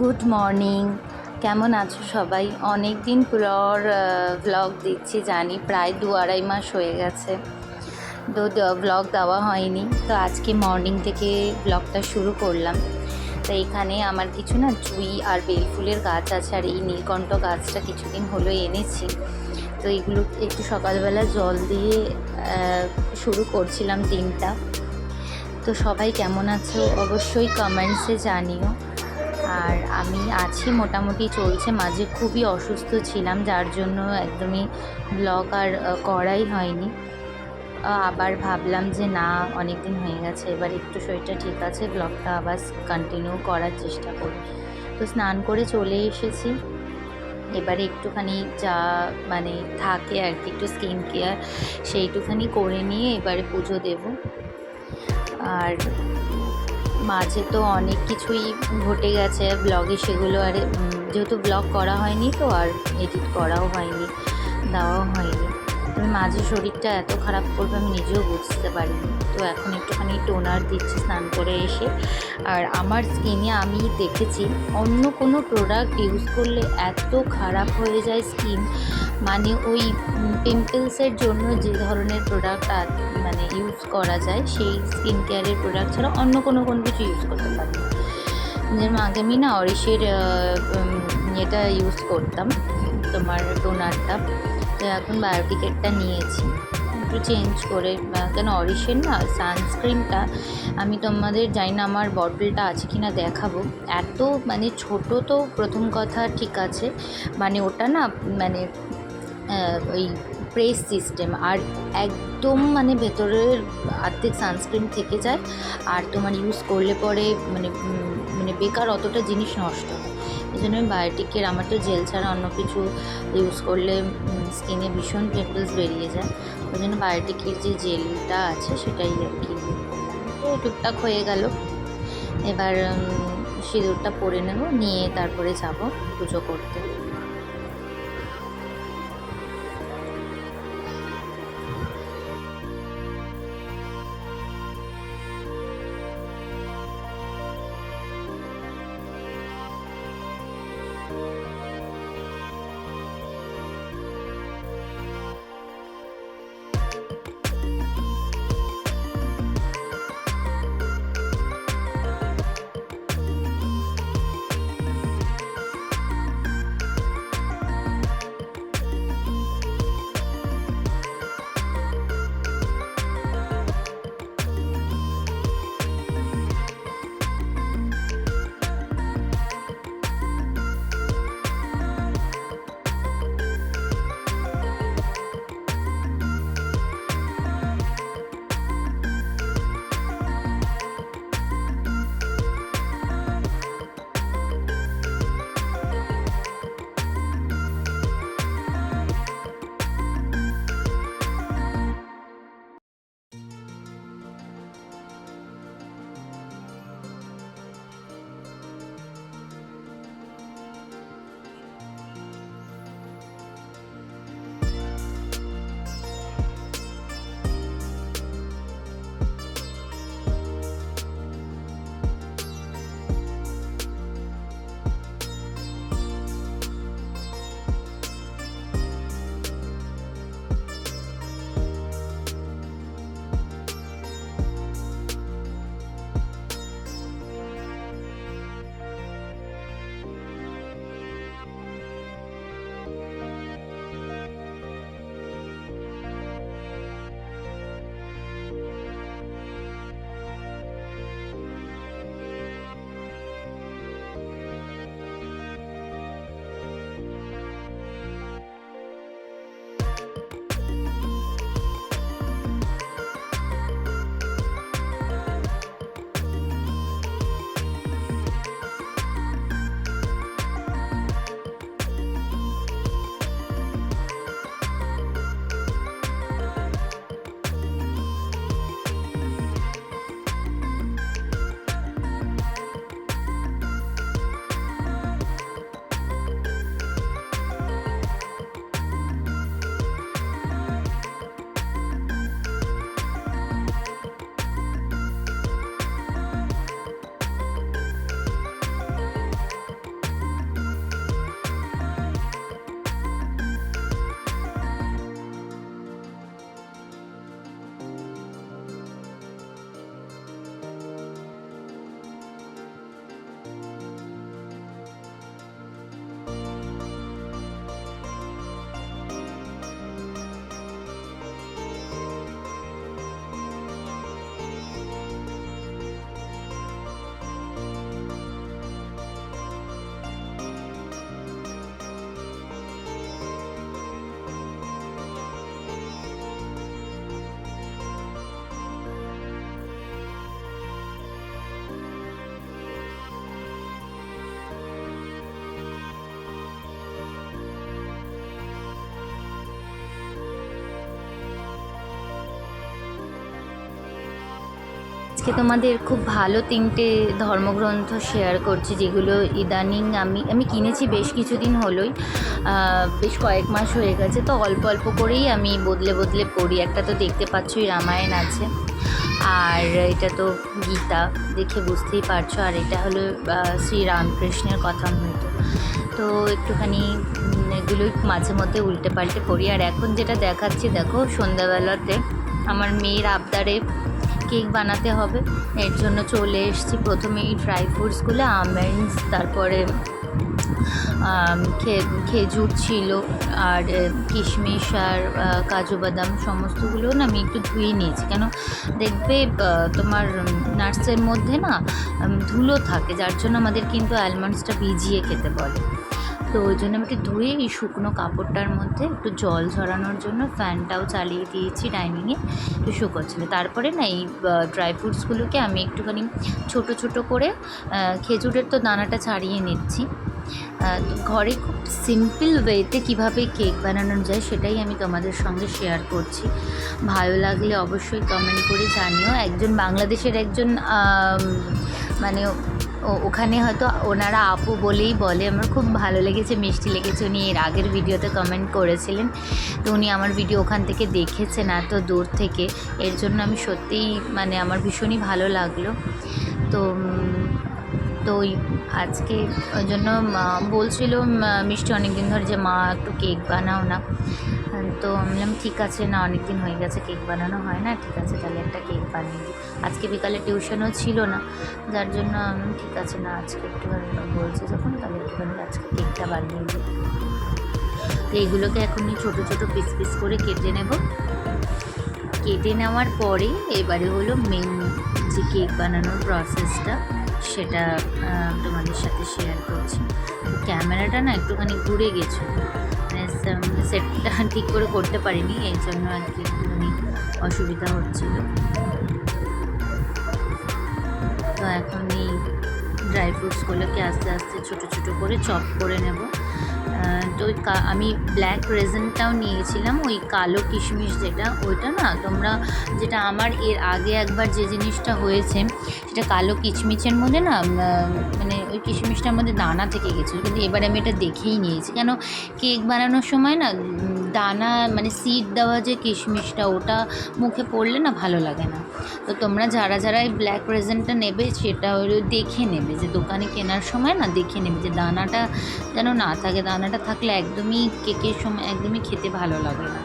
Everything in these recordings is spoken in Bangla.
Good morning. কেমন আছো সবাই? অনেক দিন পর ভ্লগ দিচ্ছি, জানি প্রায় 2-2.5 মাস হয়ে গেছে তো ভ্লগ দেওয়া হয়নি। তো আজকে মর্নিং থেকে ভ্লগটা শুরু করলাম। তো এখানে আমার কিছু না জুঁই আর বেলফুলের গাছ আছে, আর এই নীলকণ্ঠ গাছটা কিছুদিন হলো এনেছি। তো এইগুলো একটু সকালবেলা জল দিয়ে শুরু করছিলাম দিনটা। তো সবাই কেমন আছো অবশ্যই কমেন্টসে জানিও। আর আমি আছি, মোটামুটি চলছে। মাঝে খুবই অসুস্থ ছিলাম, যার জন্য একদমই ব্লগ আর করাই হয়নি। আবার ভাবলাম যে না, অনেক দিন হয়ে গেছে, এবার একটু শরীরটা ঠিক আছে, ব্লগটা আবার কন্টিনিউ করার চেষ্টা করি। তো স্নান করে চলে এসেছি। এবারে একটুখানি যা মানে থাকে আর কি, একটু স্কিন কেয়ার সেইটুখানি করে নিয়ে এবারে পুজো দেব। আর মাঝে তো অনেক কিছুই ঘটে গেছে ব্লগে, সেগুলো আর যেহেতু ব্লগ করা হয়নি তো আর এডিট করাও হয়নি, দেওয়াও হয়নি। আমি মাঝে শরীরটা এত খারাপ করবে আমি নিজেও বুঝতে পারিনি। তো এখন একটুখানি টোনার দিচ্ছি স্নান করে এসে। আর আমার স্কিনে আমি দেখেছি অন্য কোনো প্রোডাক্ট ইউজ করলে এত খারাপ হয়ে যায় স্কিন, মানে ওই পিম্পলসের জন্য যে ধরনের প্রোডাক্ট মানে ইউজ করা যায় সেই স্কিন কেয়ারের প্রোডাক্ট ছাড়া অন্য কোনো কিছু ইউজ করতে পারি না। যেমন আগে আমি না অরিশের এটা ইউজ করতাম, তোমার টোনারটা। তো এখন বায়োটিকেরটা নিয়েছি একটু চেঞ্জ করে, কেন অরিশের না সানস্ক্রিনটা আমি তোমাদের জানি না আমার বটলটা আছে কি না দেখাবো। এত মানে ছোট, তো প্রথম কথা ঠিক আছে, মানে ওটা না মানে ওই প্রেস সিস্টেম, আর একদম মানে ভেতরের অর্ধেক সানস্ক্রিন থেকে যায়। আর তোমার ইউজ করলে পরে মানে মানে বেকার অতটা জিনিস নষ্ট হয়। এই জন্য আমি বায়োটিকের, আমার তো জেল ছাড়া অন্য কিছু ইউজ করলে স্কিনে ভীষণ পিম্পলস বেরিয়ে যায়। ওই জন্য বায়োটিকের যে জেলটা আছে সেটাই আর কি। তো টুকটাক হয়ে গেল। এবার সিঁদুরটা পরে নেব, নিয়ে তারপরে যাব পুজো করতে। আজকে তোমাদের খুব ভালো 3টে ধর্মগ্রন্থ শেয়ার করছি, যেগুলো ইদানিং আমি কিনেছি বেশ কিছুদিন হলোই, বেশ কয়েক মাস হয়ে গেছে। তো অল্প অল্প করেই আমি বদলে বদলে পড়ি। একটা তো দেখতে পাচ্ছই রামায়ণ আছে, আর এটা তো গীতা, দেখে বুঝতেই পারছো, আর এটা হলো শ্রী রামকৃষ্ণের কথামৃত। তো একটুখানি এগুলোই মাঝে মধ্যে উল্টে পাল্টে পড়ি। আর এখন যেটা দেখাচ্ছি দেখো, সন্ধ্যাবেলাতে আমার মেয়ের আবদারে কেক বানাতে হবে, এর জন্য চলে এসেছি। প্রথমেই ড্রাই ফ্রুটসগুলো, আমন্ডস, তারপরে খেজুর ছিল, আর কিশমিশ আর কাজু বাদাম সমস্তগুলো না আমি একটু ধুয়ে নিয়েছি। কেন দেখবে তোমার নাটসের মধ্যে না ধুলো থাকে, যার জন্য আমাদের কিন্তু অ্যালমন্ডসটা ভিজিয়ে খেতে বলে। তো ওই জন্য আমি একটু ধুয়ে এই শুকনো কাপড়টার মধ্যে একটু জল ঝরানোর জন্য ফ্যানটাও চালিয়ে দিয়েছি ডাইনিংয়ে, একটু শুকোচ্ছিল। তারপরে না এই ড্রাই ফ্রুটসগুলোকে আমি একটুখানি ছোট ছোট করে, খেজুরের তো দানাটা ছাড়িয়ে নিচ্ছি। ঘরে খুব সিম্পল ওয়েতে কীভাবে কেক বানানো যায় সেটাই আমি তোমাদের সঙ্গে শেয়ার করছি। ভালো লাগলে অবশ্যই কমেন্ট করে জানিও। একজন বাংলাদেশের একজন মানে ওখানে হয়তো ওনারা আপু বলেই বলে, আমার খুব ভালো লেগেছে, মিষ্টি লেগেছে। উনি এর আগের ভিডিওতে কমেন্ট করেছিলেন, তো উনি আমার ভিডিও ওখান থেকে দেখেছেন এত দূর থেকে, এর জন্য আমি সত্যিই মানে আমার ভীষণই ভালো লাগলো। তো ওই আজকে ওই জন্য বলছিল মিষ্টি অনেক দিন ধরে যে মা একটু কেক বানাও না। তো আমি বললাম ঠিক আছে, না অনেক দিন হয়ে গেছে কেক বানানো হয় না, ঠিক আছে তাহলে একটা কেক বানিয়ে দিই। আজকে বিকালে টিউশনও ছিল না, যার জন্য আমি ঠিক আছে না আজকে একটুখানি বলছি যখন, তাহলে একটুখানি আজকে কেকটা বানিয়ে দিই। তো এইগুলোকে এখনই ছোটো ছোটো পিস পিস করে কেটে নেব। কেটে নেওয়ার পরে এবারে হলো মেন যে কেক বানানোর প্রসেসটা, সেটা তোমাদের সাথে শেয়ার করছি। ক্যামেরাটা না একটুখানি ঘুরে গেছে, মানে সেটটা ঠিক করে করতে পারিনি, এই জন্য আর কি একটুখানি অসুবিধা হচ্ছিল। তো এখন এই ড্রাই ফ্রুটসগুলোকে আস্তে আস্তে ছোটো ছোটো করে চপ করে নেব। তো আমি ব্ল্যাক রেজেনটাও নিয়েছিলাম, ওই কালো কিশমিশ যেটা, ওইটা না তোমরা যেটা আমার এর আগে একবার যে জিনিসটা হয়েছে, সেটা কালো কিশমিশের মধ্যে না মানে ওই কিশমিশটার মধ্যে দানা থেকে গেছিলো, কিন্তু এবার আমি এটা দেখেই নিয়েছি। কেন কেক বানানোর সময় না দানা মানে সিড দেওয়া যে কিশমিশটা, ওটা মুখে পড়লে না ভালো লাগে না। তো তোমরা যারা যারা এই ব্ল্যাক রেজেনটা নেবে সেটা দেখে নেবে, যে দোকানে কেনার সময় না দেখে নেবে যে দানাটা যেন না থাকে। দানাটা থাকলে একদমই কেকের সময় একদমই খেতে ভালো লাগে না।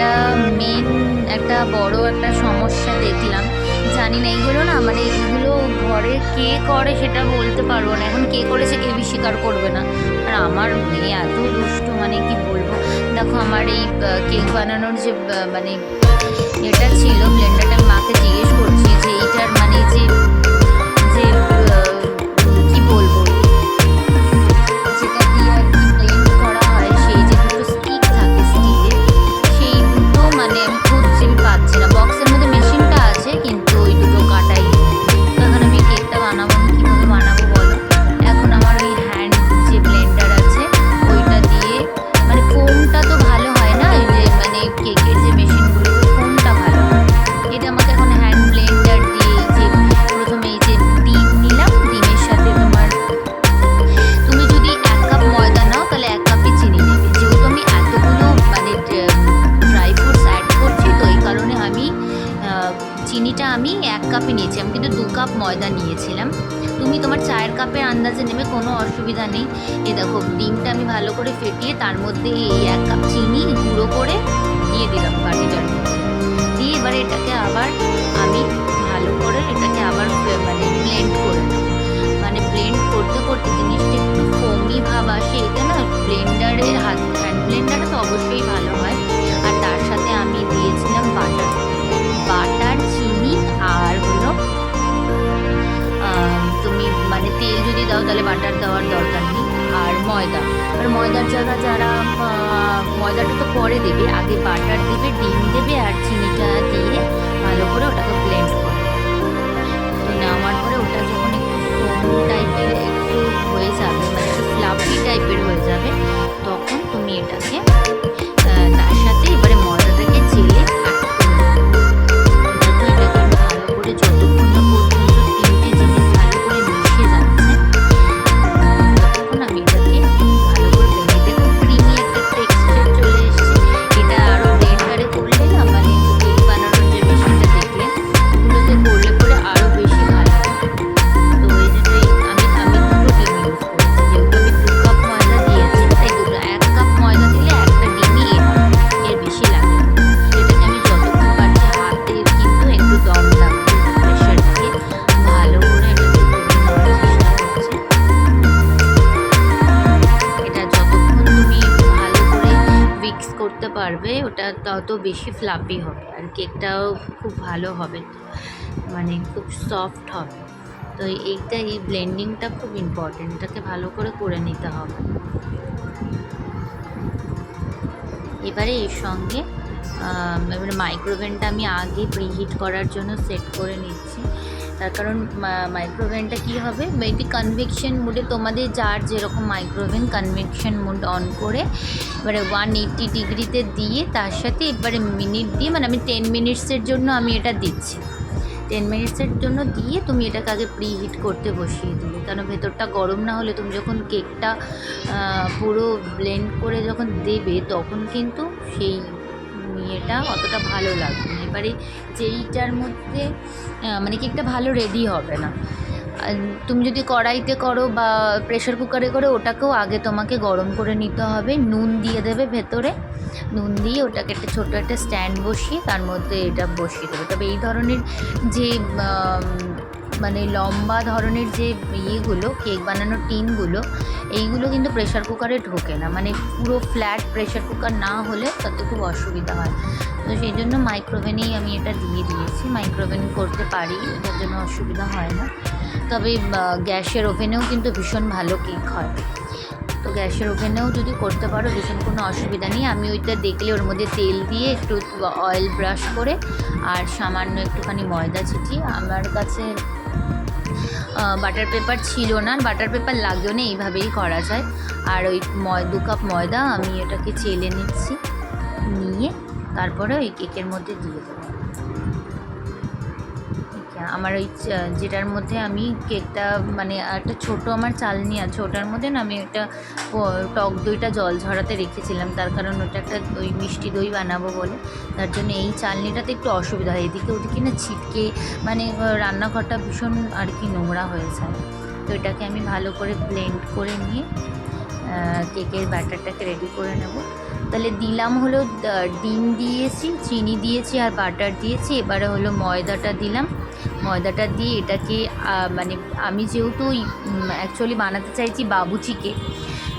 যেটা মেন একটা বড় একটা সমস্যা দেখলাম, জানি না এইগুলো না মানে এইগুলো ঘরে কে করে সেটা বলতে পারবো না, এখন কে করেছে কে স্বীকার করবে না। আর আমার মেয়ে এত দুষ্টু, মানে কি বলবো, দেখো আমার এই কেক বানানোর যে মানে এটা ছিল ব্লেন্ডারটা, আমি মাকে জিজ্ঞেস করছি যে এইটার মানে যে যে কি বলবো, যেটা দিয়ে আর কি ব্লেন্ড করা হয়, সেই যে দুটো স্টিক থাকে স্টিলের, সেই দুটো মানে আমি খুঁজছি, আমি পাচ্ছি না। বক্সের মধ্যে মেশিনটা আছে কিন্তু ওই দুটো কাটাই নেই। তো এখন আমি কেকটা বানাবো, কীভাবে বানাবো বলো। এখন আমার ওই হ্যান্ড যে ব্লেন্ডার আছে ওইটা দিয়ে, মানে ফোমটা তো ভালো হয় না, ওই যে মানে কেকের যে মেশিনগুলোতে ফোমটা ভালো হয়, এটা আমাকে এখন হ্যান্ড ব্লেন্ডার দিয়ে এই যে প্রথমে এই যে ডিম নিলাম, ডিমের সাথে তোমার তুমি যদি 1 কাপ ময়দা নাও তাহলে 1 কাপই চিনি নেবে। যেহেতু আমি এতগুলো মানে ড্রাই ফ্রুটস অ্যাড করছি, তো এই কারণে আমি চিনিটা আমি 1 কাপই নিয়েছি, আমি কিন্তু 2 কাপ ময়দা নিয়েছিলাম। তুমি তোমার চায়ের কাপের আন্দাজে নেবে, কোনো অসুবিধা নেই। এ দেখো ডিমটা আমি ভালো করে ফেটিয়ে তার মধ্যে এই 1 কাপ চিনি গুঁড়ো করে দিয়ে দিলাম বাটিটার মধ্যে, দিয়ে এবারে এটাকে আবার আমি ভালো করে এটাকে আবার মানে ব্লেন্ড করে নেব। মানে ব্লেন্ড করতে করতে জিনিসটা একটু ফোমি ভাব আসে, এটা না ব্লেন্ডারের হ্যান্ড ব্লেন্ডারে তো অবশ্যই ভালো হয়। আর তার সাথে আমি দিয়েছিলাম বাটার চিনি আর হলো তুমি মানে তেল যদি দাও তাহলে বাটার দেওয়ার দরকার নেই, আর ময়দা। আর ময়দার জায়গা যারা ময়দাটা তো পরে দেবে, আগে বাটার দেবে, ডিম দেবে আর চিনিটা দিয়ে ভালো করে ওটাকে ব্লেন্ড করে তো নেওয়ার পরে ওটা যখন একটু ফোম টাইপের একটু হয়ে যাবে, মানে একটু ফ্লাফি টাইপের হয়ে যাবে, তখন তুমি এটাকে তার সাথে এবারে ময়দাটাকে চেলে অ্যাড করে দেবে। এটাকে আমি ভালো করে যতক্ষণ না পর্যন্ত তিনটে জিনিস ভালো করে মিশে যাচ্ছে, তখন আমি এটাকে ভালো করে ব্লেন্ড, দেখো ক্রিমি একটা টেক্সচার চলে এসছে। এটা আরও ব্লেন্ডারে করলে না, মানে কেক বানানোর যে মেশিনটা দেখলে ওগুলোতে করলে পরে আরও বেশি ভালো হবে। তো এই যে আমি দুটো ডিম ইউজ করেছি, যেহেতু আমি 2 কাপ ময়দা দিয়েছি তাই 1 কাপ ময়দা দিলে একটা ডিমই এর বেশি লাগে। তো এটাকে আমি যতক্ষণ পারছি হাতে কিন্তু একটু দম লাগবে প্রেশার দিয়ে ভালো করে এটাকে করে নেওয়ার চেষ্টা করছি। এটা যতক্ষণ তুমি ভালো করে মিক্স করতে পারবে ওটা তত বেশি ফ্লাফি হবে আর কেকটাও খুব ভালো হবে, মানে খুব সফট হবে। তো এইটা এই ব্লেন্ডিংটা খুব ইম্পর্টেন্ট, এটাকে ভালো করে নিতে হবে। এবারে এর সঙ্গে এবারে মাইক্রোওভেনটা আমি আগে প্রিহিট করার জন্য সেট করে নিচ্ছি, তার কারণ মাইক্রোওভেনটা কী হবে, এটি কনভেকশন মোডে, তোমাদের যার যেরকম মাইক্রোওভেন কনভেকশন মোড অন করে এবারে 180 ডিগ্রিতে দিয়ে তার সাথে এবারে মিনিট দিয়ে, মানে আমি 10 মিনিটসের জন্য আমি এটা দিচ্ছি। 10 মিনিটসের জন্য দিয়ে তুমি এটাকে আগে প্রিহিট করতে বসিয়ে দিলে, কারণ ভেতরটা গরম না হলে তুমি যখন কেকটা পুরো ব্লেন্ড করে যখন দেবে তখন কিন্তু সেই ইয়েটা অতটা ভালো লাগবে না। এবারে যেইটার মধ্যে মানে কেকটা ভালো রেডি হবে না। তুমি যদি কড়াইতে করো বা প্রেশার কুকারে করো, ওটাকেও আগে তোমাকে গরম করে নিতে হবে, নুন দিয়ে দেবে ভেতরে, নুন দিয়ে ওটাকে একটা ছোটো একটা স্ট্যান্ড বসিয়ে তার মধ্যে এটা বসিয়ে দেবে। তবে এই ধরনের যে মানে লম্বা ধরনের যে ইয়েগুলো কেক বানানোর টিনগুলো, এইগুলো কিন্তু প্রেশার কুকারে ঢোকে না, মানে পুরো ফ্ল্যাট প্রেশার কুকার না হলে তাতে খুব অসুবিধা হয়। তো সেই জন্য মাইক্রোওভেনেই আমি এটা দিয়ে দিয়েছি, মাইক্রোওভেন করতে পারি, এটার জন্য অসুবিধা হয় না। তবে গ্যাসের ওভেনেও কিন্তু ভীষণ ভালো কেক হয়, তো গ্যাসের ওভেনেও যদি করতে পারো ভীষণ কোনো অসুবিধা নেই। আমি ওইটা দেখলে ওর মধ্যে তেল দিয়ে একটু অয়েল ব্রাশ করে আর সামান্য একটুখানি ময়দা ছিটিয়ে, আমার কাছে বাটার পেপার ছিল না, বাটার পেপার লাগেও না, এইভাবেই করা যায়। আর ওই 2 কাপ ময়দা আমি এটাকে চেলে নিচ্ছি, নিয়ে তারপরে ওই কেকের মধ্যে দিয়ে দেবো। আমার ওই যেটার মধ্যে আমি কেকটা মানে একটা ছোটো আমার চালনি আছে, ওটার মধ্যে না আমি একটা টক দইটা জল ঝরাতে রেখেছিলাম, তার কারণ ওটা একটা ওই মিষ্টি দই বানাবো বলে, তার জন্য এই চালনিটাতে একটু অসুবিধা হয়, এদিকে ওদিকে না ছিটকে, মানে রান্নাঘরটা ভীষণ আর কি নোংরা হয়ে যায়। তো এটাকে আমি ভালো করে ব্লেন্ড করে নিয়ে কেকের ব্যাটারটাকে রেডি করে নেব। তাহলে দিলাম হলো ডিম দিয়েছি, চিনি দিয়েছি আর বাটার দিয়েছি। এবারে হলো ময়দাটা দিলাম, ময়দাটা দিয়ে এটাকে মানে আমি যেহেতু অ্যাকচুয়ালি বানাতে চাইছি বাবুচি কেক,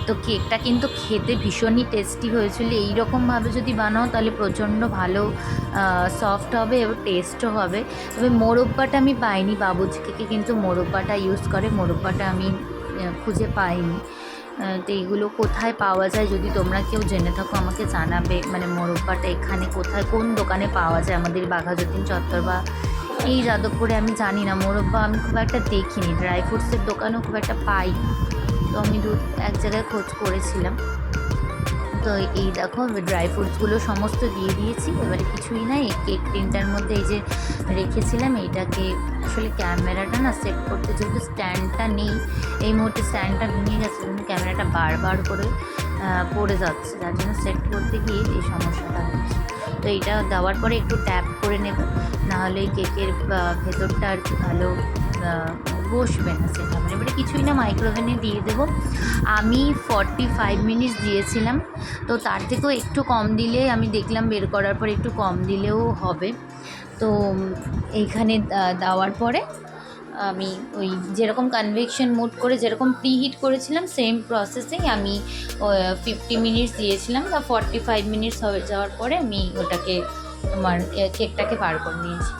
তো কেকটা কিন্তু খেতে ভীষণই টেস্টি হয়েছিল। এইরকমভাবে যদি বানাও তাহলে প্রচণ্ড ভালো সফট হবে এবং টেস্টও হবে। তবে মোরব্বাটা আমি পাইনি, বাবুচি কেকে কিন্তু মোরব্বাটা ইউজ করে, মোরব্বাটা আমি খুঁজে পাইনি। তো এইগুলো কোথায় পাওয়া যায় যদি তোমরা কেউ জেনে থাকো আমাকে জানাবে, মানে মোরব্বাটা এখানে কোথায় কোন দোকানে পাওয়া যায় আমাদের বাঘাযতীন চত্বর বা এই যাদবপুরে আমি জানি না। মোরব্বা আমি খুব একটা দেখিনি, ড্রাই ফ্রুটসের দোকানেও খুব একটা পাই, তো আমি এক জায়গায় খোঁজ করেছিলাম। তো এই দেখো ড্রাই ফ্রুটসগুলো সমস্ত দিয়ে দিয়েছি। এবারে কিছুই না, এই কেক টিনটার মধ্যে এই যে রেখেছিলাম এইটাকে, আসলে ক্যামেরাটা না সেট করতে যেহেতু স্ট্যান্ডটা নেই এই মুহূর্তে, স্ট্যান্ডটা ভেঙে গেছে, কিন্তু ক্যামেরাটা বারবার করে পড়ে যাচ্ছে, যার জন্য সেট করতে গিয়ে এই সমস্যাটা হচ্ছে। তো এইটা দেওয়ার পরে একটু ট্যাপ করে নেবে, নাহলে এই কেকের ভেতরটা আর কি ভালো বসবে না সেটা। এবারে কিছুই না, মাইক্রোওভেনে দিয়ে দেবো। আমি 45 মিনিটস দিয়েছিলাম, তো তার থেকেও একটু কম দিলে, আমি দেখলাম বের করার পর একটু কম দিলেও হবে। তো এইখানে দেওয়ার পরে আমি ওই যেরকম কনভেকশন মোড করে যেরকম প্রিহিট করেছিলাম সেম প্রসেসেই আমি 50 মিনিটস দিয়েছিলাম, বা 45 মিনিটস হয়ে যাওয়ার পরে আমি ওটাকে আমার কেকটাকে বার করে নিয়েছি।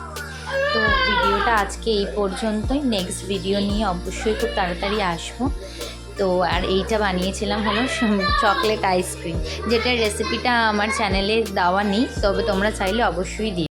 তো ভিডিওটা আজকে এই পর্যন্তই, নেক্সট ভিডিও নিয়ে অবশ্যই খুব তাড়াতাড়ি আসবো। তো আর এইটা বানিয়েছিলাম হলো চকলেট আইসক্রিম, যেটার রেসিপিটা আমার চ্যানেলে দেওয়া নেই, তবে তোমরা চাইলে অবশ্যই দিও।